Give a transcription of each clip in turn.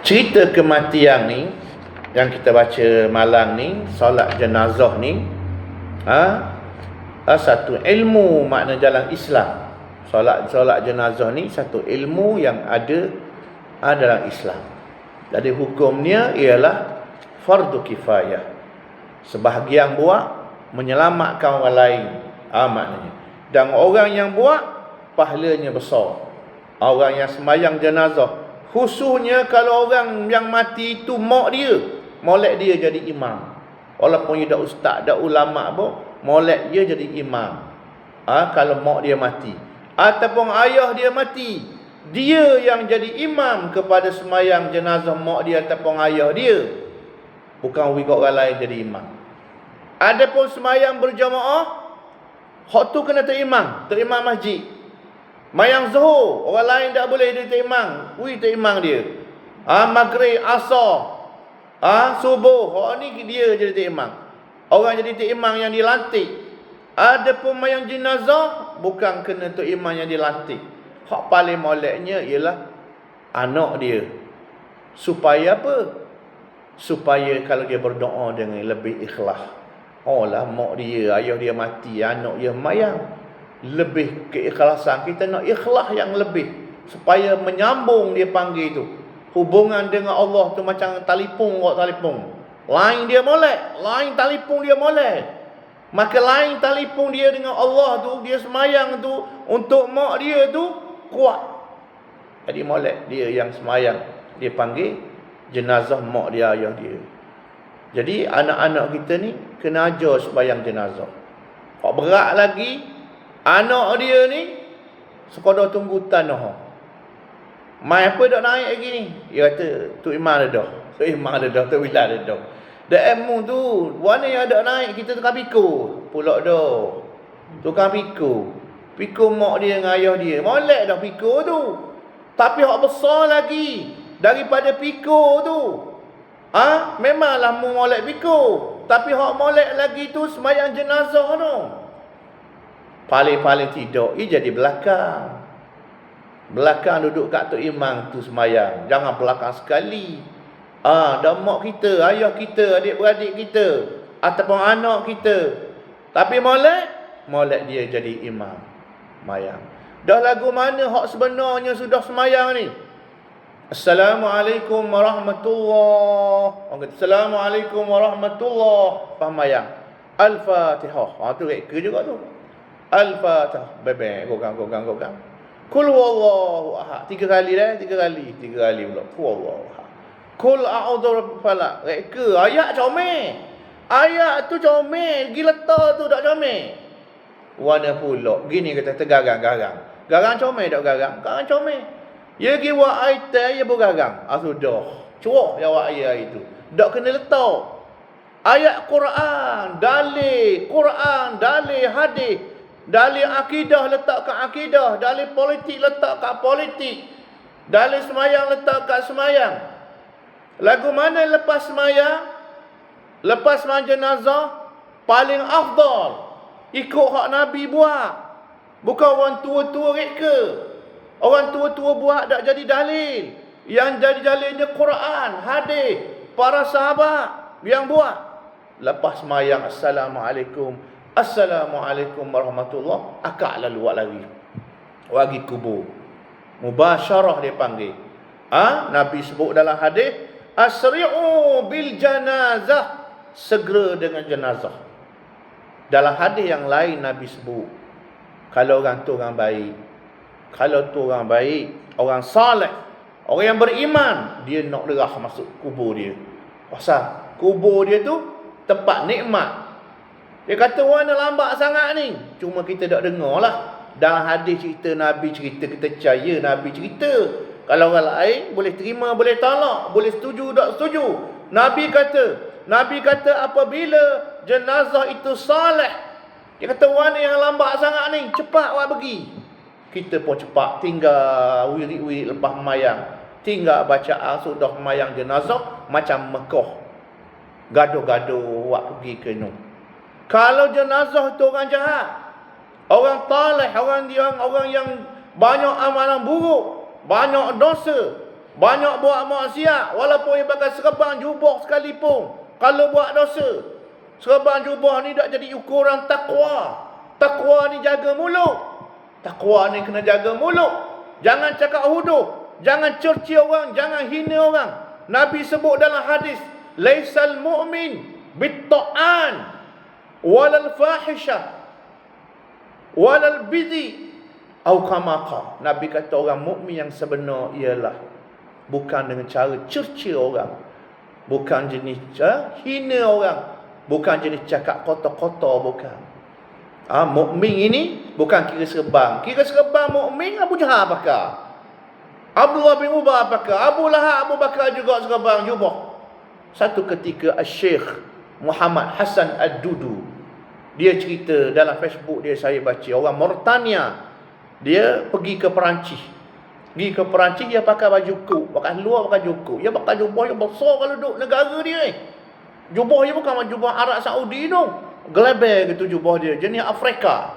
cerita kematian ni yang kita baca malam ni, solat jenazah ni, satu ilmu makna jalan Islam. Solat jenazah ni satu ilmu yang ada dalam Islam. Jadi hukumnya ialah fardu kifayah. Sebahagian buat menyelamatkan orang lain, maknanya. Dan orang yang buat pahalanya besar. Orang yang sembahyang jenazah, khususnya kalau orang yang mati itu mak dia, molek dia jadi imam. Walaupun dia dah ustaz, dah ulama pun, molek dia jadi imam. Kalau mak dia mati, ataupun ayah dia mati, dia yang jadi imam kepada sembahyang jenazah mak dia ataupun ayah dia, bukan ikut orang lain jadi imam. Adapun sembahyang berjamaah, hak tu kena terimam masjid. Mayang Zuhur, orang lain tak boleh dia terimam. Terimam dia. Maghrib, Asar, Subuh, hak ni dia jadi terimam. Orang jadi terimam yang dilantik. Adapun mayang jenazah, bukan kena terimam yang dilantik. Hak paling moleknya ialah anak dia. Supaya apa? Supaya kalau dia berdoa dengan lebih ikhlas. Mak dia, ayah dia mati, anak dia mayang. Lebih keikhlasan, kita nak ikhlas yang lebih, supaya menyambung dia panggil tu. Hubungan dengan Allah tu macam telefon. Lain dia molek, lain telefon dia molek. Maka lain telefon dia dengan Allah tu, dia semayang tu untuk mak dia tu kuat. Jadi molek dia yang semayang, dia panggil jenazah mak dia, ayah dia. Jadi anak-anak kita ni kena ajar sembahyang jenazah. Hak berat lagi, anak dia ni sekadar tunggu tanah. Mai apa dak naik lagi ni? Dia kata tu imam dah. Tu imam dah, tu bila dah. Dak emu tu, warna yang dak naik kita tukang pikul. Pulak dah. Tukang pikul. Pikul mak dia dengan ayah dia. Molek dah pikul tu. Tapi hak besar lagi daripada pikul tu. Memanglah mu molek pikul. Tapi hak molek lagi tu sembahyang jenazah tu. Paling tidak, ia jadi belakang. Belakang duduk kat tok imam tu sembahyang. Jangan belakang sekali. Dan mak kita, ayah kita, adik-beradik kita, ataupun anak kita. Tapi molek dia jadi imam sembahyang. Dah lagu mana hak sebenarnya sudah sembahyang ni? Assalamualaikum warahmatullahi. Assalamualaikum warahmatullahi. Faham bayang? Al-Fatihah. Tu reka juga tu. Al-Fatihah. Bebek. Gogang. Kul huwallahu ahad. 3 kali dah. 3 kali pula. Kul huwallahu ahad. Kul a'udzu birabbil falaq. Reka. Ayat comel. Ayat tu comel. Gila tu tak comel. Warna pula. Gini kata tergarang. Garang comel tak garang? Garang comel. Ya pergi buat air teh, ya bergarang. Sudah. Cuak ya buat air itu. Tak kena letak. Ayat Quran, dalil hadis. Dalil akidah letak kat akidah. Dalil politik letak kat politik. Dalil semayang letak kat semayang. Lagu mana lepas semayang? Lepas semayang jenazah, paling afdal ikut hak Nabi buat. Bukan orang tua-tua reka. Orang tua-tua buat tak jadi dalil. Yang jadi dalilnya Quran, hadis, para sahabat yang buat. Lepas semayang Assalamualaikum warahmatullahi, akak lalu buat lagi. Wagi kubur. Mubasyarah dia panggil. Nabi sebut dalam hadis, asri'u bil janazah, segera dengan jenazah. Dalam hadis yang lain Nabi sebut, kalau orang tu orang baik, orang saleh, orang yang beriman, dia nak derah masuk kubur dia. Pasal kubur dia tu tempat nikmat. Dia kata orang nak lambat sangat ni. Cuma kita tak dengar lah. Dalam hadis cerita Nabi cerita, kita percaya Nabi cerita. Kalau orang lain boleh terima, boleh tolak, boleh setuju, tak setuju. Nabi kata apabila jenazah itu saleh, dia kata orang yang lambat sangat ni, cepat awak pergi. Kita pun cepat tinggal wirid-wirid lepas mayang. Tinggal bacaan sudah mayang jenazah macam Mekah. Gaduh-gaduh awak pergi ke nu. Kalau jenazah tu orang jahat, orang taleh, orang yang banyak amalan buruk, banyak dosa, Banyak buat maksiat, walaupun dia pakai serban jubah sekalipun, kalau buat dosa, serban jubah ni tak jadi ukuran takwa. Takwa ni jaga mulut. Takwa ni kena jaga mulut. Jangan cakap huduh, jangan cerci orang, jangan hina orang. Nabi sebut dalam hadis, laisal mu'min bitta'an walal fahisyah walal bidhi au kama qala. Nabi kata orang mukmin yang sebenar ialah bukan dengan cara cerca orang, bukan jenis hina orang, bukan jenis cakap kotor-kotor, bukan. Mukmin ini bukan kira serban. Kira serban mukmin Abu Jahal pakai, Abdullah bin Ubay pakai, Abu Lahab, Abu Bakar juga serban jubah. Satu ketika Syekh Muhammad Hasan Ad-Dudu, dia cerita dalam Facebook dia, saya baca, orang Mauritania, dia pergi ke Perancis. Pergi ke Perancis, dia pakai baju kuk, pakai luar pakai jukuk. Dia pakai jubah yang besar kalau duduk negara dia. Jubah dia bukan jubah Arab Saudi tu. Geleber gitu jubah dia, jenis Afrika.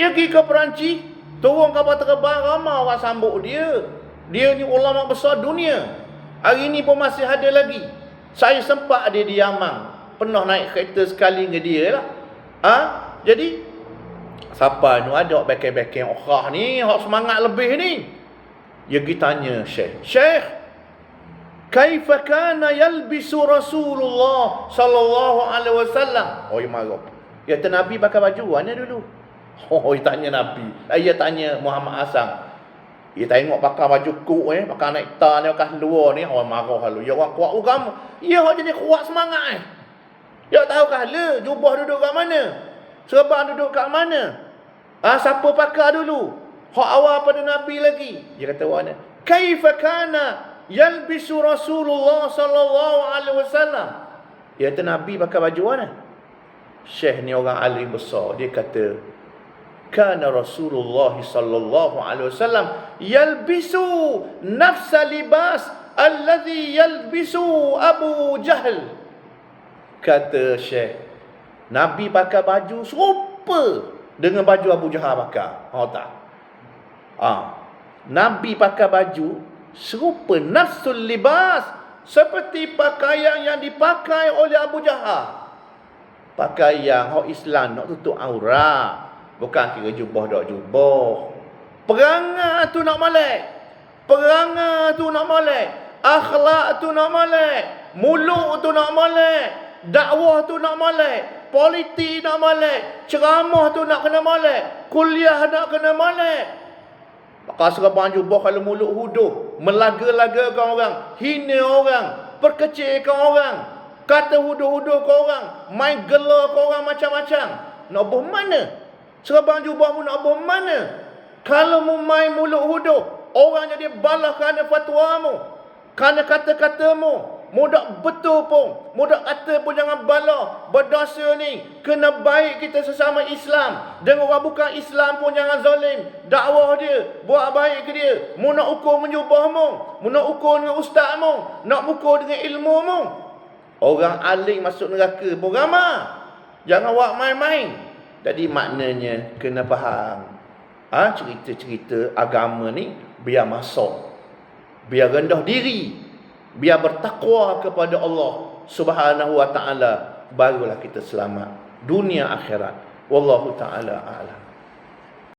Dia pergi ke Perancis, turun kapal terbang, ramai orang sambut dia. Dia ni ulama besar dunia. Hari ni pun masih ada lagi. Saya sempat ada di Yaman, pernah naik kereta sekali dengan dia lah. Jadi siapa ni ada beken-beken orang ni, hak semangat lebih ni. Dia pergi tanya Syekh, kaifa kana yalbisu Rasulullah sallallahu alaihi wasallam? Oh, dia marah. Dia kata Nabi pakai baju mana dulu? Oh, dia tanya Nabi. Dia tanya Muhammad Hasan. Dia tengok pakai baju kuk pakai naik tan ni, pakai luar ni, orang marah halu. Dia orang kuat agama. Dia hak jadi kuat semangat Dia tahu kahla jubah duduk kat mana? Serban duduk kat mana? Siapa pakai dulu? Hak awal pada Nabi lagi. Dia kata mana? Kaifa kana yalbisu Rasulullah sallallahu alaihi wasallam? Dia kata Nabi pakai baju mana? Syekh ni orang alim besar. Dia kata kana Rasulullah sallallahu alaihi wasallam yalbisu nafsa libas alladhi yalbisu Abu Jahl. Kata Syekh, Nabi pakai baju serupa dengan baju Abu Jahal pakai. Tak? Nabi pakai baju serupa nafsul libas, seperti pakaian yang dipakai oleh Abu Jahal. Pakaian hak Islam nak tutup aurat, bukan kira jubah tak jubah. Perangai tu nak molek, perangai tu nak molek, akhlak tu nak molek, mulut tu nak molek, dakwah tu nak molek, politik nak molek, ceramah tu nak kena molek, kuliah nak kena molek. Pakai serban jubah kalau mulut huduh, melaga-lagakan orang, hina orang, perkecilkan orang, kata huduh-huduh ke orang, main gela ke orang macam-macam. Nak buh mana? Serban jubahmu nak buh mana? Kalau mu main mulut huduh, orang jadi balas kerana fatwamu, kerana kata-katamu. Mudak betul pun, mudak kata pun jangan bala. Berdosa ni kena baik kita sesama Islam. Dengan orang bukan Islam pun jangan zalim. Dakwah dia, buat baik ke dia. Mu nak ukur menyubahmu, mu nak ukur dengan ustazmu, nak ukur dengan ilmumu. Orang alim masuk neraka pun ramai. Jangan buat main-main. Jadi maknanya kena faham. Cerita-cerita agama ni biar masuk, biar rendah diri, biar bertakwa kepada Allah Subhanahu wa ta'ala, barulah kita selamat dunia akhirat. Wallahu ta'ala a'lam.